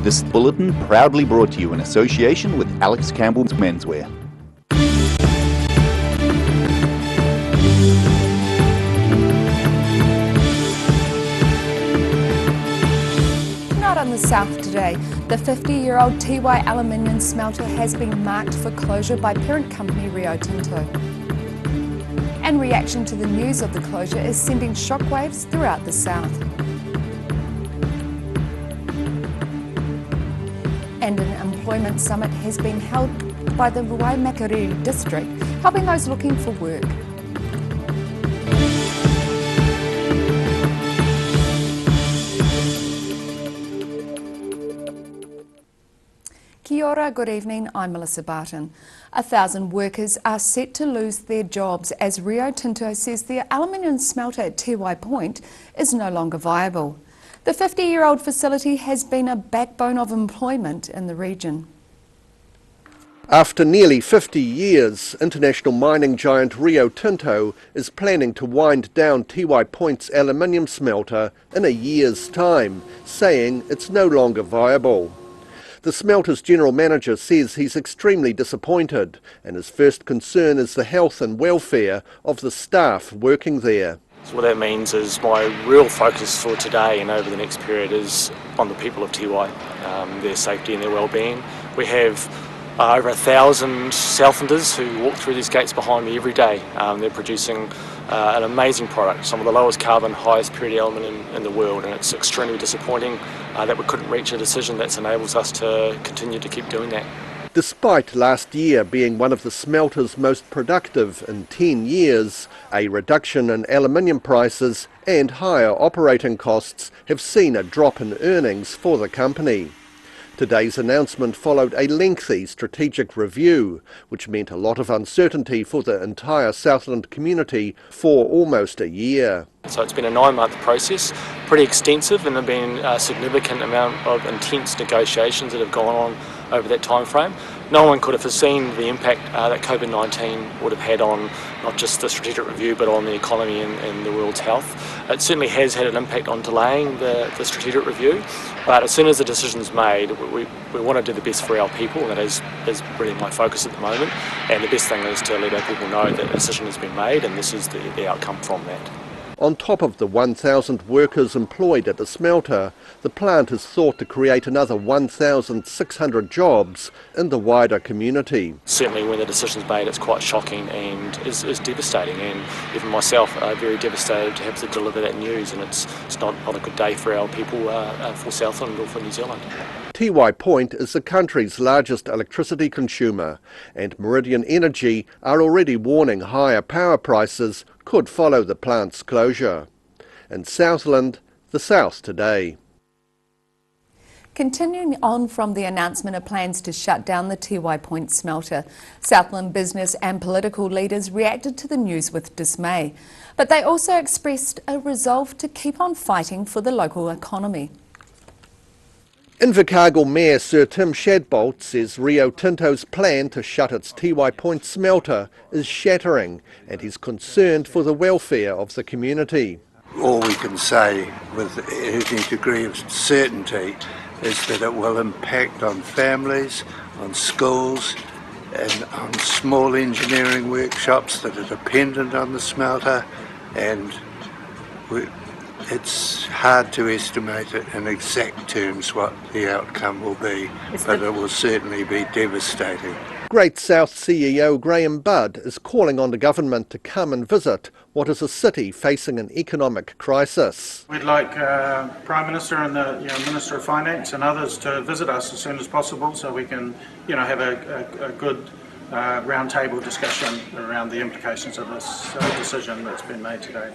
This bulletin proudly brought to you in association with Alex Campbell's Menswear. Out on the south today, the 50-year-old Tiwai aluminium smelter has been marked for closure by parent company Rio Tinto. And reaction to the news of the closure is sending shockwaves throughout the south. And an employment summit has been held by the Waimakariri district, helping those looking for work. Kia ora, good evening, I'm Melissa Barton. 1,000 workers are set to lose their jobs as Rio Tinto says their aluminium smelter at Tiwai Point is no longer viable. The 50-year-old facility has been a backbone of employment in the region. After nearly 50 years, international mining giant Rio Tinto is planning to wind down Tiwai Point's aluminium smelter in a year's time, saying it's no longer viable. The smelter's general manager says he's extremely disappointed, and his first concern is the health and welfare of the staff working there. So what that means is my real focus for today and over the next period is on the people of Tiwai, their safety and their well-being. We have over 1,000 Southlanders who walk through these gates behind me every day. They're producing an amazing product, some of the lowest carbon, highest purity aluminium in the world, and it's extremely disappointing that we couldn't reach a decision that enables us to continue to keep doing that. Despite last year being one of the smelter's most productive in 10 years, a reduction in aluminium prices and higher operating costs have seen a drop in earnings for the company. Today's announcement followed a lengthy strategic review, which meant a lot of uncertainty for the entire Southland community for almost a year. So it's been a 9-month process, pretty extensive, and there have been a significant amount of intense negotiations that have gone on over that time frame. No one could have foreseen the impact that COVID-19 would have had on not just the strategic review but on the economy and the world's health. It certainly has had an impact on delaying the strategic review, but as soon as the decision's made, we want to do the best for our people, and that is really my focus at the moment. And the best thing is to let our people know that a decision has been made and this is the outcome from that. On top of the 1,000 workers employed at the smelter, the plant is thought to create another 1,600 jobs in the wider community. Certainly when the decision's made, it's quite shocking and is devastating, and even myself are very devastated to have to deliver that news, and it's not a good day for our people, for Southland or for New Zealand. Tiwai Point is the country's largest electricity consumer, and Meridian Energy are already warning higher power prices could follow the plant's closure. In Southland, the South today. Continuing on from the announcement of plans to shut down the Tiwai Point smelter, Southland business and political leaders reacted to the news with dismay, but they also expressed a resolve to keep on fighting for the local economy. Invercargill Mayor Sir Tim Shadbolt says Rio Tinto's plan to shut its Tiwai Point smelter is shattering, and he's concerned for the welfare of the community. All we can say with any degree of certainty is that it will impact on families, on schools and on small engineering workshops that are dependent on the smelter, and it's hard to estimate it in exact terms what the outcome will be, but it will certainly be devastating. Great South CEO Graham Budd is calling on the government to come and visit what is a city facing an economic crisis. We'd like Prime Minister and the Minister of Finance and others to visit us as soon as possible so we can have a good roundtable discussion around the implications of this decision that's been made today.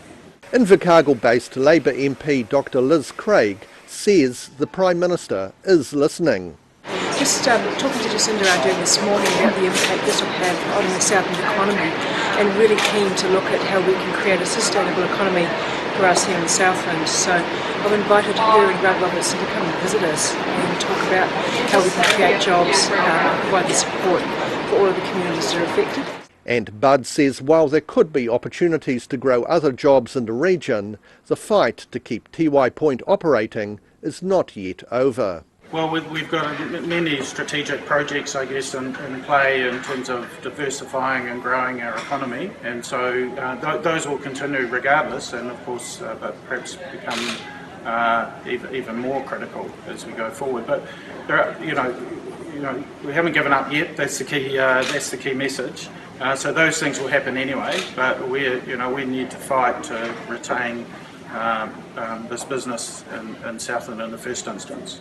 Invercargill-based Labour MP Dr Liz Craig says the Prime Minister is listening. Just talking to Jacinda Ardern this morning about the impact this will have on the Southland economy, and really keen to look at how we can create a sustainable economy for us here in Southland. So I've invited her and Greg Robertson to come and visit us and talk about how we can create jobs and provide the support for all of the communities that are affected. And Budd says while there could be opportunities to grow other jobs in the region, the fight to keep Tiwai Point operating is not yet over. Well, we've got many strategic projects, I guess, in play in terms of diversifying and growing our economy, and so those will continue regardless, and of course, but perhaps become even more critical as we go forward. But there are, we haven't given up yet. That's the key. That's the key message. So those things will happen anyway, but we need to fight to retain this business in Southland in the first instance.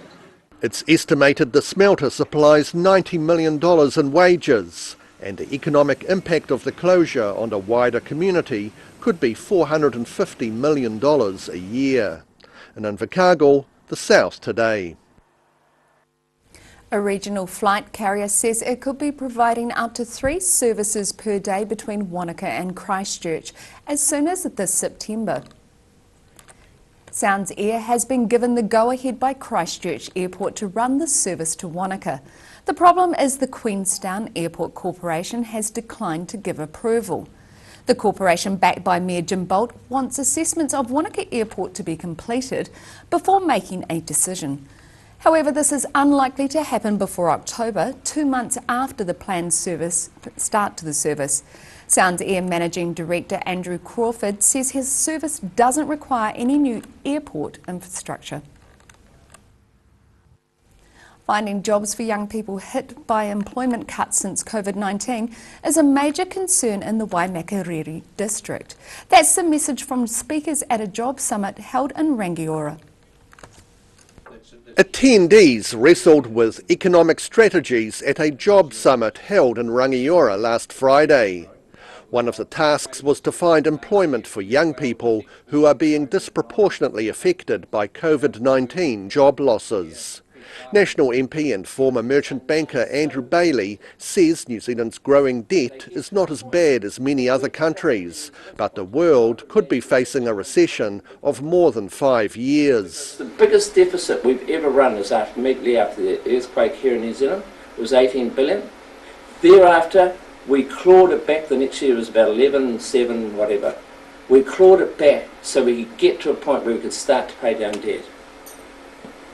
It's estimated the smelter supplies $90 million in wages, and the economic impact of the closure on the wider community could be $450 million a year. In Invercargill, the South Today. A regional flight carrier says it could be providing up to 3 services per day between Wanaka and Christchurch as soon as this September. Sounds Air has been given the go-ahead by Christchurch Airport to run the service to Wanaka. The problem is the Queenstown Airport Corporation has declined to give approval. The corporation, backed by Mayor Jim Bolt, wants assessments of Wanaka Airport to be completed before making a decision. However, this is unlikely to happen before October, 2 months after the planned start to the service. Sounds Air Managing Director Andrew Crawford says his service doesn't require any new airport infrastructure. Finding jobs for young people hit by employment cuts since COVID-19 is a major concern in the Waimakariri district. That's the message from speakers at a job summit held in Rangiora. Attendees wrestled with economic strategies at a job summit held in Rangiora last Friday. One of the tasks was to find employment for young people who are being disproportionately affected by COVID-19 job losses. National MP and former merchant banker Andrew Bailey says New Zealand's growing debt is not as bad as many other countries, but the world could be facing a recession of more than 5 years. The biggest deficit we've ever run is immediately after the earthquake here in New Zealand. It was 18 billion. Thereafter, we clawed it back. The next year was about 11, 7, whatever. We clawed it back so we could get to a point where we could start to pay down debt.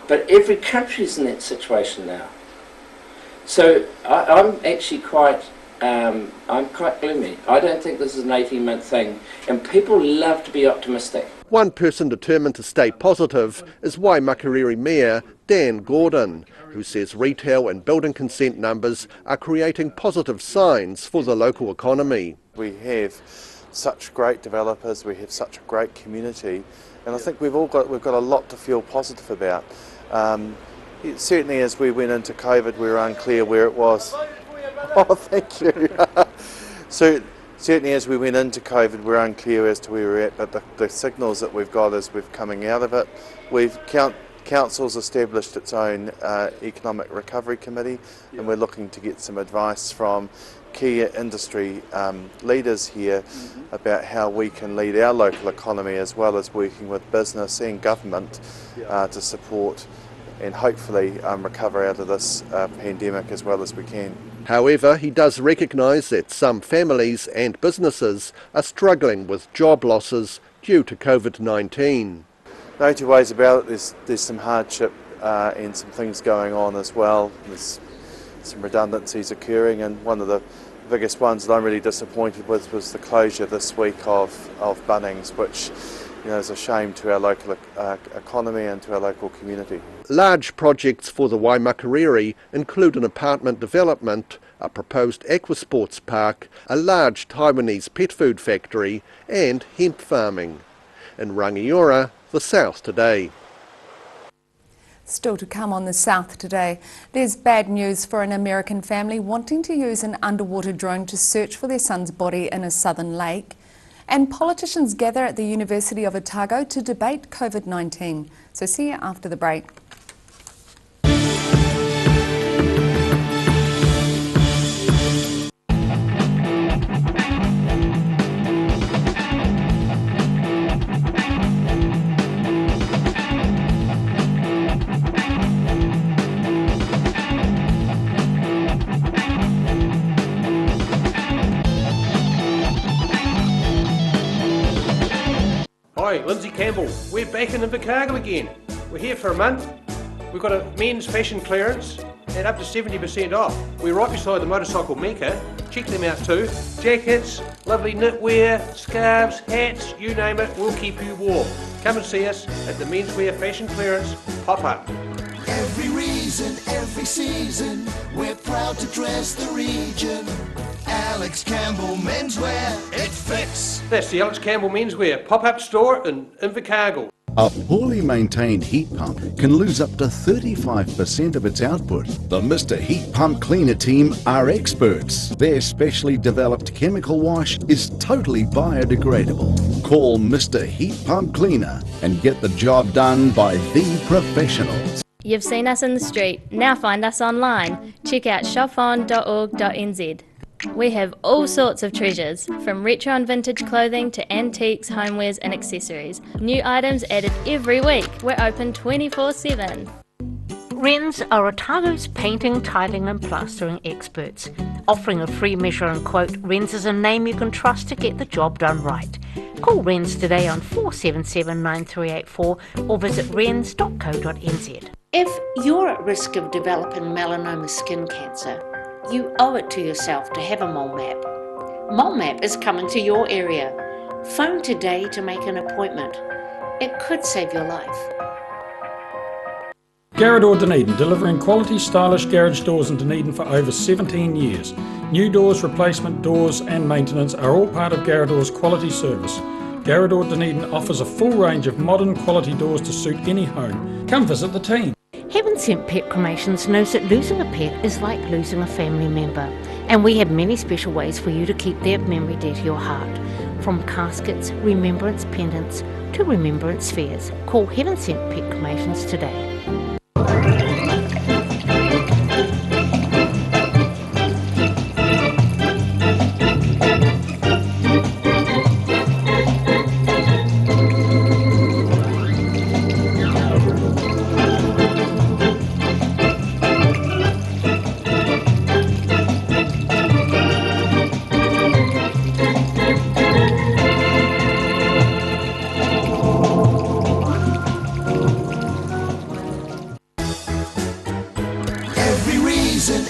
But every country's in that situation now. So I'm actually quite gloomy. I don't think this is an 18-month thing, and people love to be optimistic. One person determined to stay positive is Waimakariri Mayor Dan Gordon, who says retail and building consent numbers are creating positive signs for the local economy. We have such great developers, we have such a great community, and I think we've got a lot to feel positive about. Certainly as we went into COVID we were unclear where it was. Oh, thank you. So certainly as we went into COVID we were unclear as to where we're at, but the signals that we've got as we're coming out of it, Council's established its own economic recovery committee, and we're looking to get some advice from key industry leaders here about how we can lead our local economy, as well as working with business and government to support and hopefully recover out of this pandemic as well as we can. However, he does recognise that some families and businesses are struggling with job losses due to COVID-19. No two ways about it, there's some hardship and some things going on as well. There's some redundancies occurring, and one of the biggest ones that I'm really disappointed with was the closure this week of Bunnings, which is a shame to our local economy and to our local community. Large projects for the Waimakariri include an apartment development, a proposed aquasports park, a large Taiwanese pet food factory and hemp farming. In Rangiora, the South Today. Still to come on the South Today, there's bad news for an American family wanting to use an underwater drone to search for their son's body in a southern lake. And politicians gather at the University of Otago to debate COVID-19. So see you after the break. Hi, Lindsay Campbell. We're back in Invercargill again. We're here for a month. We've got a men's fashion clearance at up to 70% off. We're right beside the motorcycle mecca. Check them out too. Jackets, lovely knitwear, scarves, hats, you name it, we'll keep you warm. Come and see us at the Menswear Fashion Clearance pop-up. Every reason, every season, we're proud to dress the region. Alex Campbell Menswear, it fits. That's the Alex Campbell Menswear pop-up store in Invercargill. A poorly maintained heat pump can lose up to 35% of its output. The Mr. Heat Pump Cleaner team are experts. Their specially developed chemical wash is totally biodegradable. Call Mr. Heat Pump Cleaner and get the job done by the professionals. You've seen us in the street, now find us online. Check out shopon.org.nz. We have all sorts of treasures, from retro and vintage clothing to antiques, homewares and accessories. New items added every week. We're open 24/7. Wrens are Otago's painting, tiling and plastering experts. Offering a free measure and quote, Wrens is a name you can trust to get the job done right. Call Wrens today on 477 9384 or visit wrens.co.nz. If you're at risk of developing melanoma skin cancer, you owe it to yourself to have a mole map. Mole map is coming to your area. Phone today to make an appointment. It could save your life. Garrador Dunedin, delivering quality, stylish garage doors in Dunedin for over 17 years. New doors, replacement doors and maintenance are all part of Garrador's quality service. Garrador Dunedin offers a full range of modern quality doors to suit any home. Come visit the team. Heaven Sent Pet Cremations knows that losing a pet is like losing a family member, and we have many special ways for you to keep their memory dear to your heart. From caskets, remembrance pendants to remembrance spheres. Call Heaven Sent Pet Cremations today.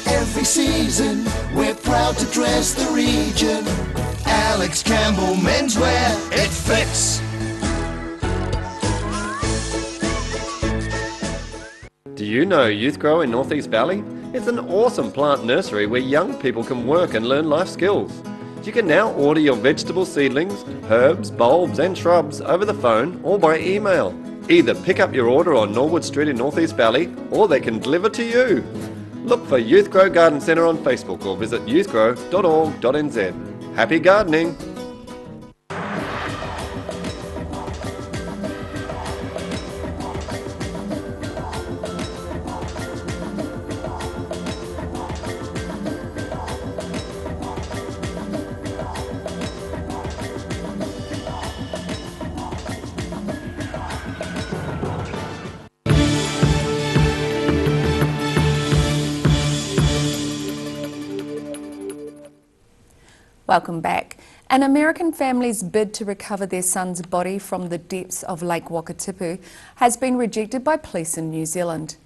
Every season, we're proud to dress the region. Alex Campbell Menswear, it fits. Do you know Youth Grow in North East Valley? It's an awesome plant nursery where young people can work and learn life skills. You can now order your vegetable seedlings, herbs, bulbs and shrubs over the phone or by email. Either pick up your order on Norwood Street in North East Valley or they can deliver to you. Look for Youth Grow Garden Centre on Facebook or visit youthgrow.org.nz. Happy gardening! Welcome back. An American family's bid to recover their son's body from the depths of Lake Wakatipu has been rejected by police in New Zealand.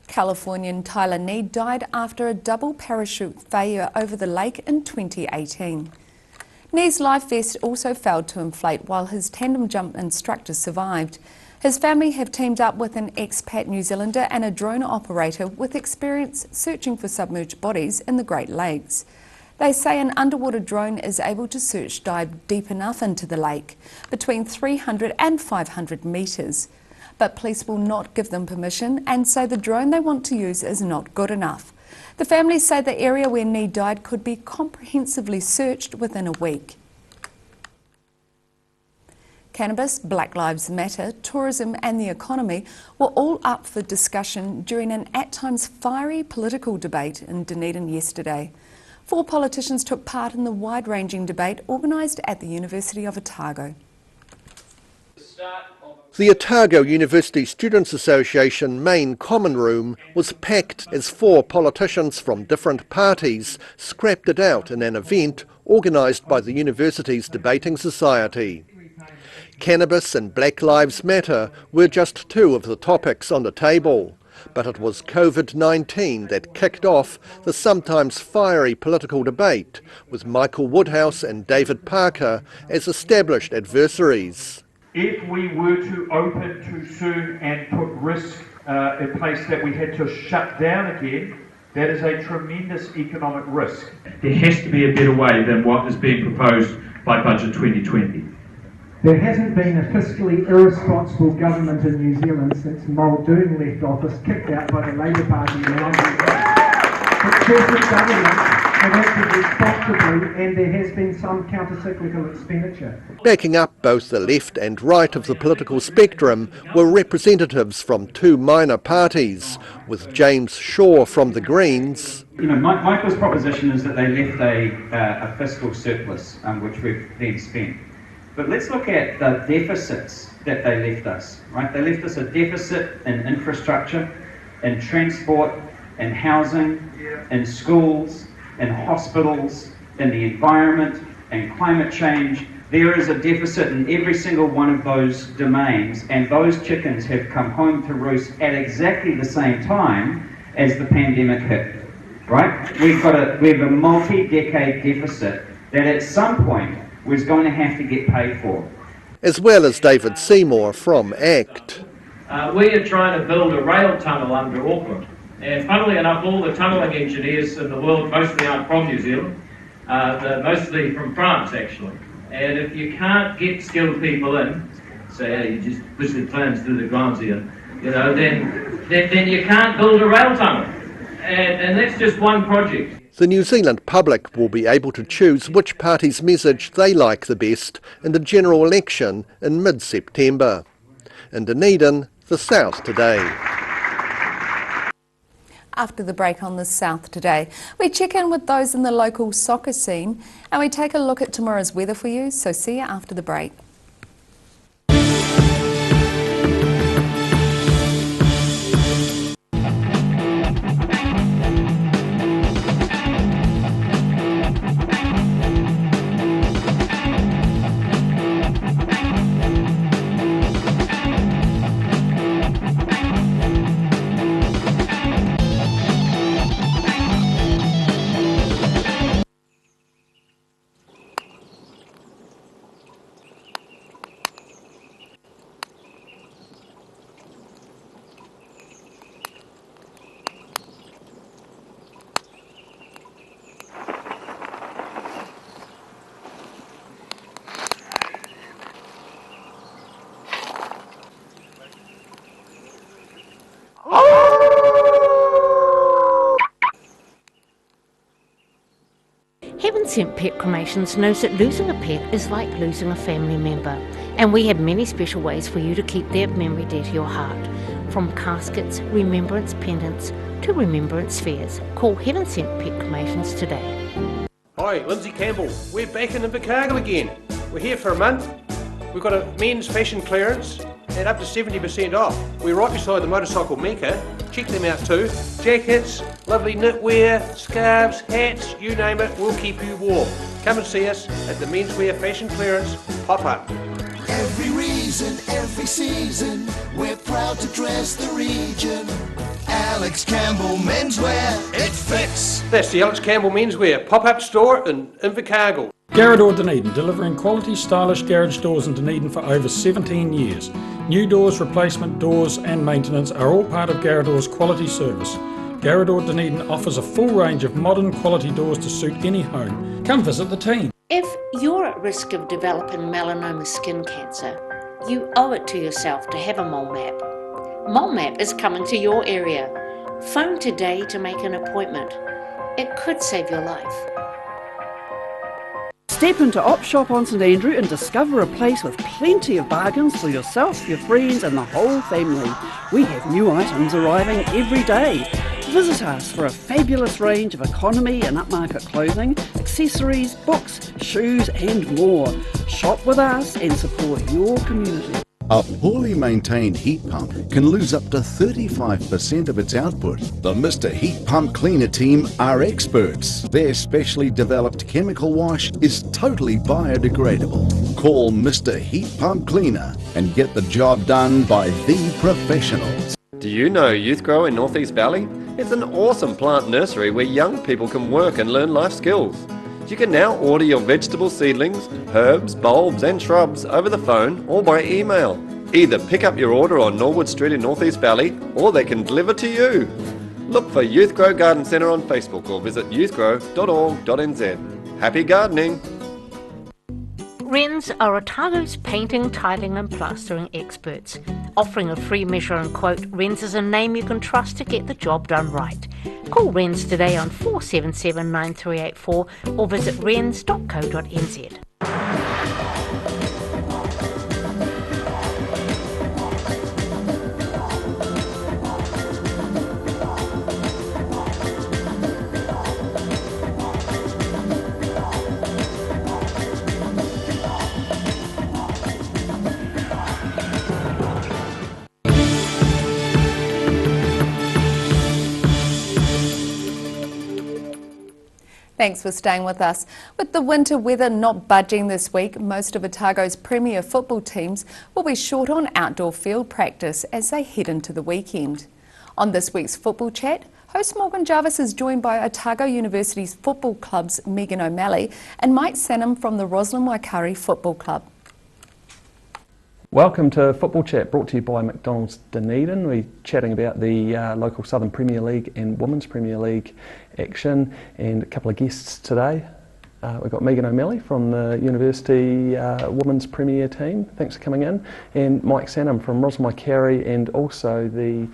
Californian Tyler Need died after a double parachute failure over the lake in 2018. Need's life vest also failed to inflate while his tandem jump instructor survived. His family have teamed up with an expat New Zealander and a drone operator with experience searching for submerged bodies in the Great Lakes. They say an underwater drone is able to search dive deep enough into the lake, between 300 and 500 metres. But police will not give them permission and say the drone they want to use is not good enough. The family say the area where Need died could be comprehensively searched within a week. Cannabis, Black Lives Matter, tourism and the economy were all up for discussion during an at times fiery political debate in Dunedin yesterday. 4 politicians took part in the wide-ranging debate organised at the University of Otago. The Otago University Students' Association main common room was packed as 4 politicians from different parties scrapped it out in an event organised by the university's debating society. Cannabis and Black Lives Matter were just two of the topics on the table. But it was COVID-19 that kicked off the sometimes fiery political debate, with Michael Woodhouse and David Parker as established adversaries. If we were to open too soon and put risk in place that we had to shut down again, that is a tremendous economic risk. There has to be a better way than what is being proposed by Budget 2020. There hasn't been a fiscally irresponsible government in New Zealand since Muldoon left office, kicked out by the Labour Party in the 1980s. Successive governments have acted responsibly and there has been some counter-cyclical expenditure. Backing up both the left and right of the political spectrum were representatives from two minor parties, with James Shaw from the Greens. You know, Michael's proposition is that they left a fiscal surplus, which we've then spent. But let's look at the deficits that they left us, right? They left us a deficit in infrastructure, in transport, in housing, in schools, in hospitals, in the environment, and climate change. There is a deficit in every single one of those domains, and those chickens have come home to roost at exactly the same time as the pandemic hit, right? We have a multi-decade deficit that at some point was going to have to get paid for. As well as David Seymour from ACT. We are trying to build a rail tunnel under Auckland. And funnily enough, all the tunnelling engineers in the world mostly aren't from New Zealand. They're mostly from France, actually. And if you can't get skilled people in, say you just push the plans through the grounds here, you know, then you can't build a rail tunnel. And that's just one project. The New Zealand public will be able to choose which party's message they like the best in the general election in mid-September. In Dunedin, the South Today. After the break on the South Today, we check in with those in the local soccer scene and we take a look at tomorrow's weather for you, so see you after the break. Heaven Sent Pet Cremations knows that losing a pet is like losing a family member, and we have many special ways for you to keep their memory dear to your heart. From caskets, remembrance pendants to remembrance spheres. Call Heaven Sent Pet Cremations today. Hi, Lindsay Campbell. We're back in Invercargill again. We're here for a month. We've got a men's fashion clearance and up to 70% off. We're right beside the motorcycle Mecca. Check them out too. Jackets, lovely knitwear, scarves, hats, you name it, we'll keep you warm. Come and see us at the Menswear Fashion Clearance pop-up. Every reason, every season, we're proud to dress the region. Alex Campbell Menswear, it fits. That's the Alex Campbell Menswear pop-up store in Invercargill. Garrador Dunedin, delivering quality, stylish garage doors in Dunedin for over 17 years. New doors, replacement doors and maintenance are all part of Garrador's quality service. Garrador Dunedin offers a full range of modern quality doors to suit any home. Come visit the team. If you're at risk of developing melanoma skin cancer, you owe it to yourself to have a mole map. Mole map is coming to your area. Phone today to make an appointment. It could save your life. Step into Op Shop on St Andrew and discover a place with plenty of bargains for yourself, your friends and the whole family. We have new items arriving every day. Visit us for a fabulous range of economy and upmarket clothing, accessories, books, shoes and more. Shop with us and support your community. A poorly maintained heat pump can lose up to 35% of its output. The Mr. Heat Pump Cleaner team are experts. Their specially developed chemical wash is totally biodegradable. Call Mr. Heat Pump Cleaner and get the job done by the professionals. Do you know Youth Grow in North East Valley? It's an awesome plant nursery where young people can work and learn life skills. You can now order your vegetable seedlings, herbs, bulbs and shrubs over the phone or by email. Either pick up your order on Norwood Street in North East Valley or they can deliver to you. Look for Youth Grow Garden Centre on Facebook or visit youthgrow.org.nz. Happy gardening! Wrens are Otago's painting, tiling and plastering experts. Offering a free measure and quote, Wrens is a name you can trust to get the job done right. Call Wrens today on 477 9384 or visit wrens.co.nz. Thanks for staying with us. With the winter weather not budging this week, most of Otago's premier football teams will be short on outdoor field practice as they head into the weekend. On this week's Football Chat, host Morgan Jarvis is joined by Otago University's football club's Megan O'Malley and Mike Sanham from the Roslyn Waikari Football Club. Welcome to Football Chat, brought to you by McDonald's Dunedin. We're chatting about the local Southern Premier League and Women's Premier League action, and a couple of guests today. We've got Megan O'Malley from the University Women's Premier team. Thanks for coming in. And Mike Sanham from Roslyn Waikari, and also the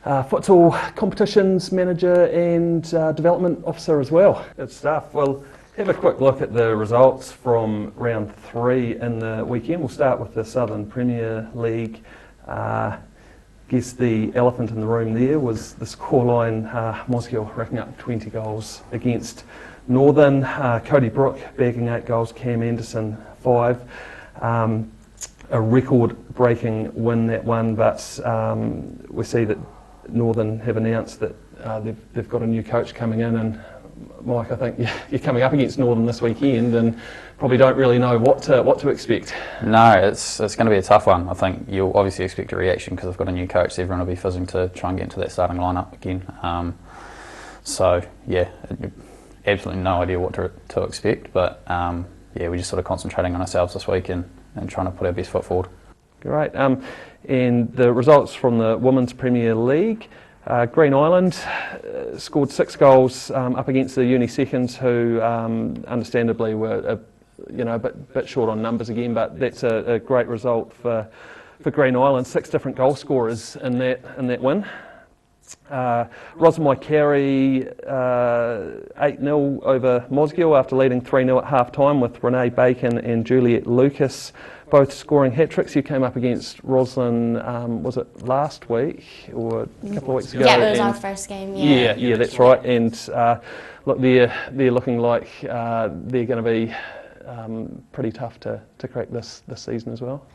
futsal competitions manager and development officer as well. Good stuff. Well, have a quick look at the results from round 3 in the weekend. We'll start with the Southern Premier League. Guess the elephant in the room there was the scoreline. Mosgiel racking up 20 goals against Northern. Cody Brook bagging 8 goals, Cam Anderson 5. A record-breaking win, that one, but we see that Northern have announced that they've got a new coach coming in, and Mike, I think you're coming up against Northern this weekend and probably don't really know what to expect. No, it's going to be a tough one. I think you'll obviously expect a reaction because they've got a new coach. Everyone will be fizzing to try and get into that starting lineup again. So yeah, absolutely no idea what to expect. But yeah, we're just sort of concentrating on ourselves this week and trying to put our best foot forward. Great. And the results from the Women's Premier League. Green Island scored 6 goals up against the Uni Seconds, who understandably were a bit short on numbers again, but that's a great result for Green Island. 6 different goal scorers in that win. Roslyn Waikari 8-0 over Mosgiel after leading 3-0 at half time, with Renee Bacon and Juliet Lucas both scoring hat-tricks. You came up against Roslyn, was it last week or a couple of weeks ago? Yeah, it was our first game, yeah. Yeah, that's right. And look, they're looking like they're going to be pretty tough to crack this season as well.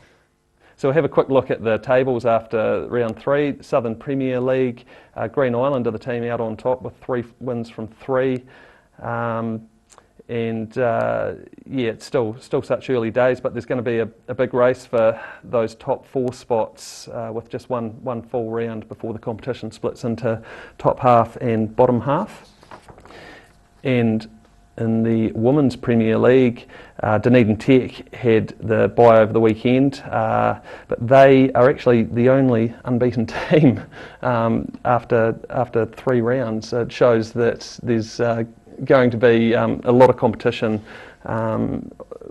So we'll have a quick look at the tables after round 3. Southern Premier League, Green Island are the team out on top with 3 wins from 3. Yeah, it's still such early days, but there's going to be a big race for those top 4 spots with just one full round before the competition splits into top half and bottom half. And in the Women's Premier League, Dunedin Tech had the bye over the weekend, but they are actually the only unbeaten team after 3 rounds. It shows that there's going to be a lot of competition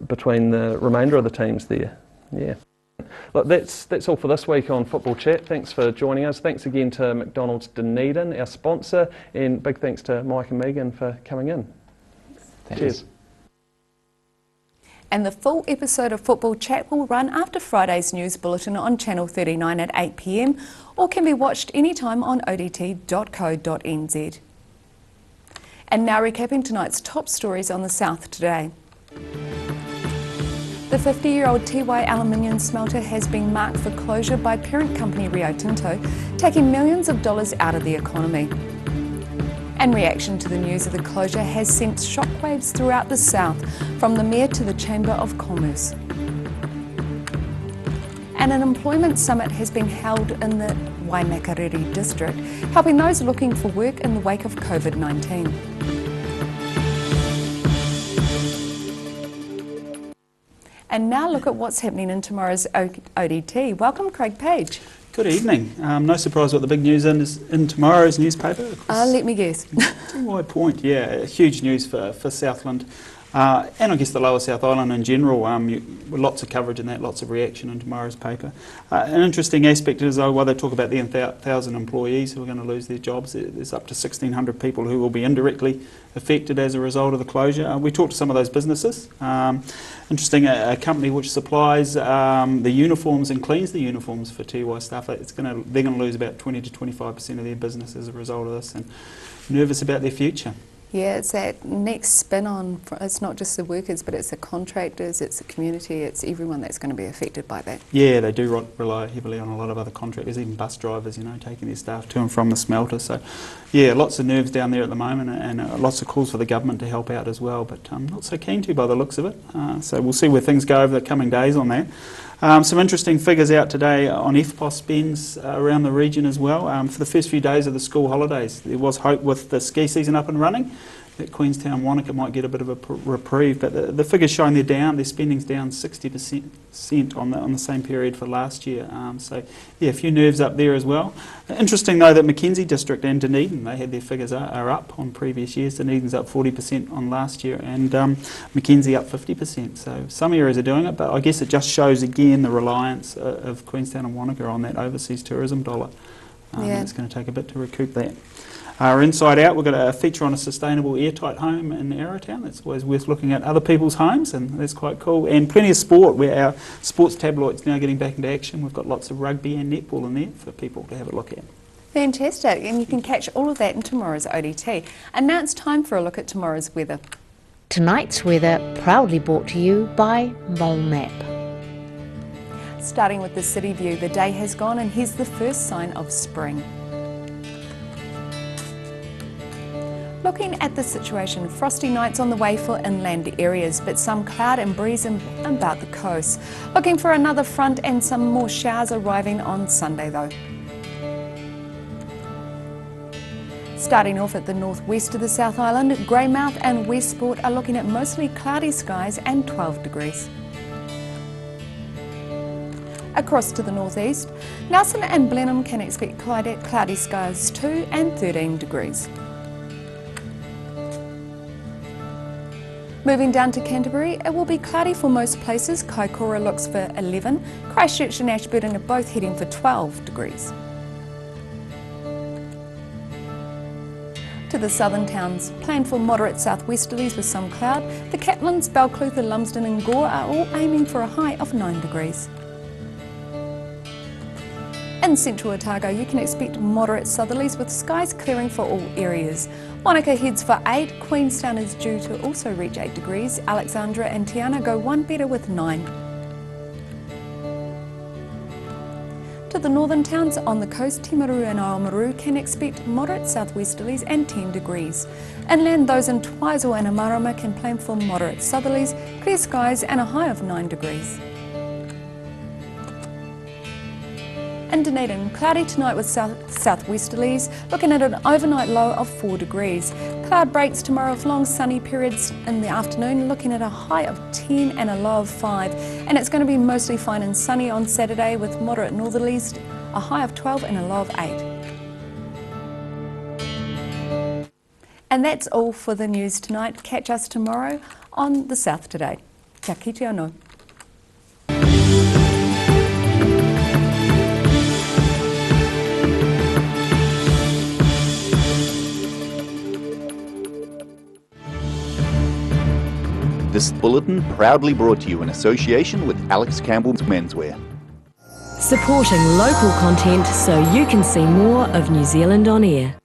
between the remainder of the teams there. Yeah. Look, that's all for this week on Football Chat. Thanks for joining us. Thanks again to McDonald's Dunedin, our sponsor, and big thanks to Mike and Megan for coming in. Cheers. And the full episode of Football Chat will run after Friday's news bulletin on Channel 39 at 8 p.m, or can be watched anytime on odt.co.nz. And now recapping tonight's top stories on the South today. The 50-year-old Tiwai aluminium smelter has been marked for closure by parent company Rio Tinto, taking millions of dollars out of the economy. And reaction to the news of the closure has sent shockwaves throughout the south, from the Mayor to the Chamber of Commerce. And an employment summit has been held in the Waimakariri district, helping those looking for work in the wake of COVID-19. And now look at what's happening in tomorrow's ODT. Welcome, Craig Page. Good evening. No surprise what the big news is in tomorrow's newspaper. Let me guess. Tiwai Point, yeah, huge news for Southland. And I guess the Lower South Island in general, lots of coverage in that, lots of reaction in tomorrow's paper. An interesting aspect is, while they talk about the 1,000 employees who are going to lose their jobs, there's up to 1,600 people who will be indirectly affected as a result of the closure. We talked to some of those businesses. Interesting, a company which supplies the uniforms and cleans the uniforms for Tiwai staff, they're going to lose about 20 to 25% of their business as a result of this, and nervous about their future. Yeah, it's that next spin on, it's not just the workers, but it's the contractors, it's the community, it's everyone that's going to be affected by that. Yeah, they do rely heavily on a lot of other contractors, even bus drivers, taking their staff to and from the smelter. So, yeah, lots of nerves down there at the moment, and lots of calls for the government to help out as well, but not so keen to by the looks of it. So we'll see where things go over the coming days on that. Some interesting figures out today on FPOS spends around the region as well. For the first few days of the school holidays, there was hope with the ski season up and running that Queenstown Wanaka might get a bit of a reprieve, but the figures showing they're down, their spending's down 60% on the same period for last year. So yeah, a few nerves up there as well. Interesting though that Mackenzie District and Dunedin, they had their figures are up on previous years. Dunedin's up 40% on last year, and Mackenzie up 50%. So some areas are doing it, but I guess it just shows again the reliance of Queenstown and Wanaka on that overseas tourism dollar. It's going to take a bit to recoup that. Inside Out, we've got a feature on a sustainable airtight home in Arrowtown. That's always worth looking at other people's homes, and that's quite cool. And plenty of sport, where our sports tabloid's now getting back into action. We've got lots of rugby and netball in there for people to have a look at. Fantastic, and you can catch all of that in tomorrow's ODT. And now it's time for a look at tomorrow's weather. Tonight's weather proudly brought to you by MoleMap. Starting with the city view, the day has gone, and here's the first sign of spring. Looking at the situation, frosty nights on the way for inland areas, but some cloud and breeze about the coast. Looking for another front and some more showers arriving on Sunday though. Starting off at the northwest of the South Island, Greymouth and Westport are looking at mostly cloudy skies and 12 degrees. Across to the northeast, Nelson and Blenheim can expect cloudy skies too, and 13 degrees. Moving down to Canterbury, it will be cloudy for most places. Kaikoura looks for 11, Christchurch and Ashburton are both heading for 12 degrees. To the southern towns, planned for moderate southwesterlies with some cloud. The Catlins, Balclutha, Lumsden and Gore are all aiming for a high of 9 degrees. In central Otago, you can expect moderate southerlies with skies clearing for all areas. Wanaka heads for 8, Queenstown is due to also reach 8 degrees, Alexandra and Tiana go one better with 9. To the northern towns on the coast, Timaru and Aomaru can expect moderate southwesterlies and 10 degrees. Inland, those in Twizel and Amarama can plan for moderate southerlies, clear skies and a high of 9 degrees. In Dunedin, cloudy tonight with southwesterlies, looking at an overnight low of 4 degrees. Cloud breaks tomorrow with long sunny periods in the afternoon, looking at a high of 10 and a low of 5. And it's going to be mostly fine and sunny on Saturday with moderate northerlies, a high of 12 and a low of 8. And that's all for the news tonight. Catch us tomorrow on The South Today. Kia kite anō. This bulletin proudly brought to you in association with Alex Campbell's Menswear. Supporting local content so you can see more of New Zealand on air.